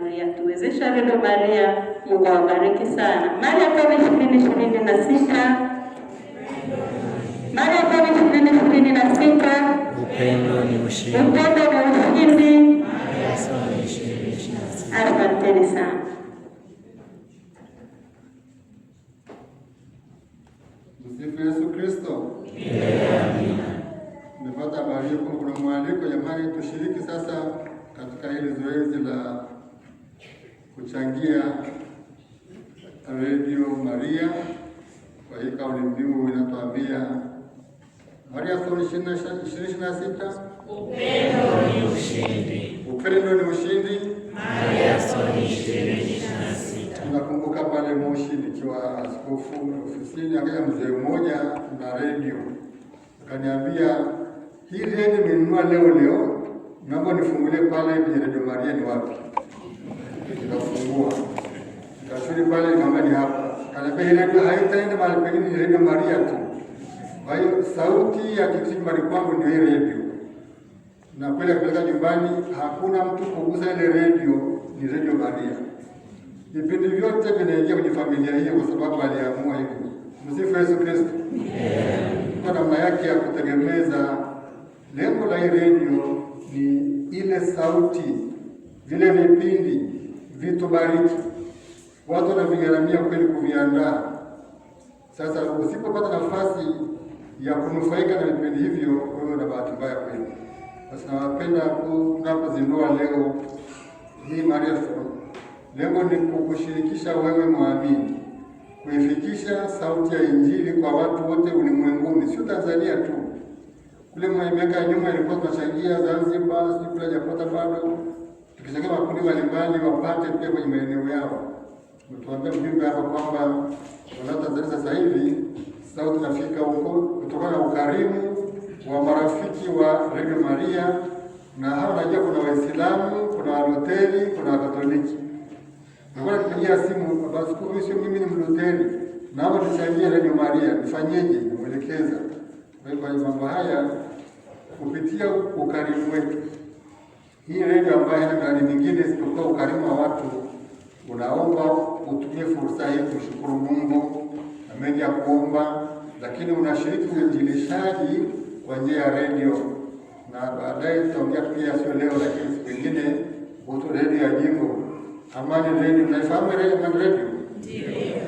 aliyatuwezesha Radio Maria. Mungu awabariki sana. Mariathon 2026. Mariathon 2026. Upendo ni ushindi. Upendo ni ushindi. Asanteni sana. Msifu Yesu Kristo. Nimepata habari kwamba kuna mwaliko, jamani, tushiriki sasa katika hili zoezi la kuchangia Radio Maria. Kwa hiyo kauli mbiu inatuambia Mariathon 2026, upendo ni ushindi. Upendo ni ushindi. Mariathon 2026. Tunakumbuka pale Moshi nikiwa askofu ofisini, akaja mzee mmoja na radio akaniambia, hii radio nimenunua leo, naomba nifungulie pale kwenye Radio Maria ni wapi? Nikafungua, nikashughuli pale, nikamwambia ni hapa. Akaniambia hii radio haitaenda mahali pengine, ni Radio Maria tu. Kwa hiyo sauti ya kitu nyumbani kwangu ndio hii radio, na kweli kupeleka nyumbani, hakuna mtu kugusa ile radio, ni Radio Maria. Vipindi vyote vinaingia kwenye familia hiyo kwa sababu aliamua hivyo. Msifu Yesu Kristo. Kwa namna yake ya kutegemeza, lengo la hii radio ni ile sauti, vile vipindi vitubariki. Watu wanavigharamia kweli kuviandaa. Sasa usipopata nafasi ya kunufaika na vipindi hivyo, wewe una bahati mbaya kweli. Sasa nawapenda tunapozindua leo hii Mariathon, lengo ni kukushirikisha wewe mwamini, kuifikisha sauti ya Injili kwa watu wote ulimwenguni, sio Tanzania tu. Kule miaka ya nyuma ilikuwa tunachangia Zanzibar, sisi kule Japota bado tukichangia makundi mbalimbali wapate pia kwenye maeneo yao. Mtuambia mjumbe hapa kwamba kwa Tanzania sasa hivi sauti inafika huko kutokana na ukarimu wa marafiki wa Radio Maria, na hao najua kuna Waislamu, kuna Waluteri, kuna Wakatoliki. Naona tupigia simu, basi sio mimi ni Mluteri, naomba tuchangie Radio Maria, nifanyeje? Nimuelekeza. Kwa hiyo mambo haya kupitia ukarimu wetu, hii radio ambayo ina miradi mingine isipokuwa ukarimu wa watu, unaomba utumie fursa hii kushukuru Mungu na mengi ya kuomba, lakini unashiriki uinjilishaji kwa njia ya radio. Na baadaye tutaongea pia, sio leo lakini siku nyingine, kuhusu radio ya jimbo Amani Radio. Unaifahamu radio? Ndio.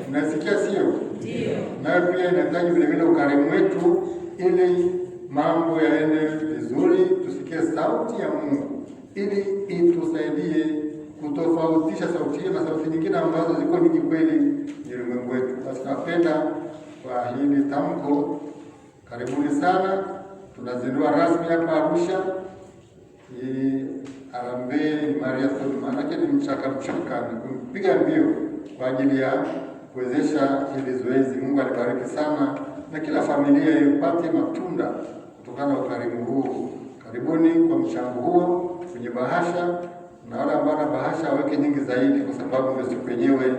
Unasikia sio? Ndio. Nayo pia inahitaji vile vile ukarimu wetu ili mambo yaende vizuri, tusikie sauti ya Mungu ili itusaidie kutofautisha sauti hii na sauti nyingine ambazo ziko nyingi kweli ni ulimwengu wetu. Basi napenda kwa hili tamko, karibuni sana. Tunazindua rasmi hapa Arusha hii Harambee Mariathon, maana ni mchaka ni kupiga mbio kwa ajili ya kuwezesha hili zoezi. Mungu alibariki sana na kila familia ipate matunda kutokana na ukarimu huu. Karibuni kwa mchango huo kwenye bahasha, na wale ambao na bahasha waweke nyingi zaidi, kwa sababu ndio siku yenyewe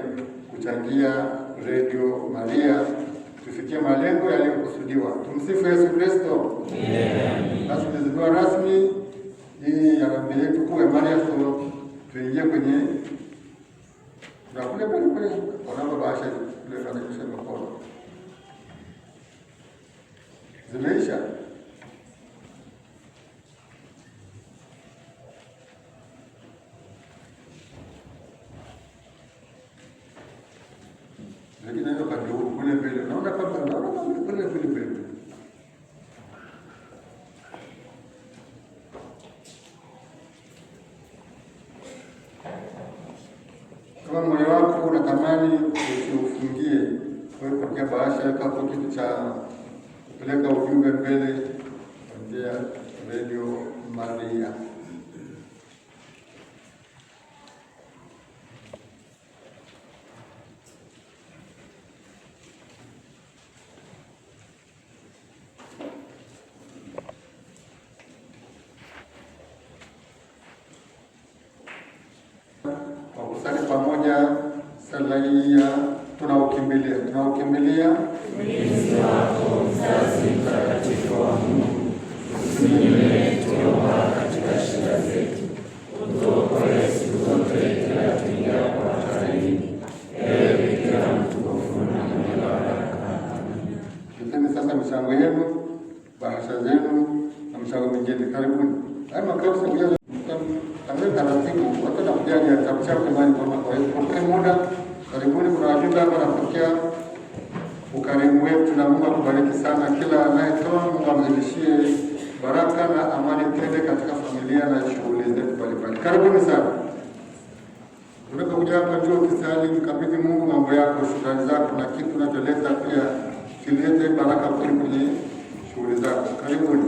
kuchangia Radio Maria tufikie malengo yaliyokusudiwa. Tumsifu Yesu Kristo. Basi tumezindua rasmi hii harambee yetu kwa Mariathon. Tuingie kwenye na kule kwa bahasha kule kanisa mkono zimeisha. Lakini ndio kwa kule mbele. Naona kama kule mbele. Kama moyo wako unatamani usiufungie, wewe pokea bahasha yako hapo, kitu cha kupeleka ujumbe mbele kwa njia ya Radio Maria. Kusali pamoja sala hii ya tunaukimbilia ulinzi wako, mzazi mtakatifu wa Mungu, usinyime tuomba katika shida zetu, utuokoe siku zote kila ujaji ya kitabu chako imani kwa mwaka. Kwa muda karibuni, kuna wajumbe hapa wanapokea ukarimu wetu, na Mungu akubariki sana. Kila anayetoa Mungu amzidishie baraka na amani tende katika familia na shughuli zetu mbalimbali. Karibuni sana. Unapokuja hapa njoo kisali, mkabidhi Mungu mambo yako, shukrani zako na kitu unacholeta pia kilete baraka kwenye shughuli zako. Karibuni.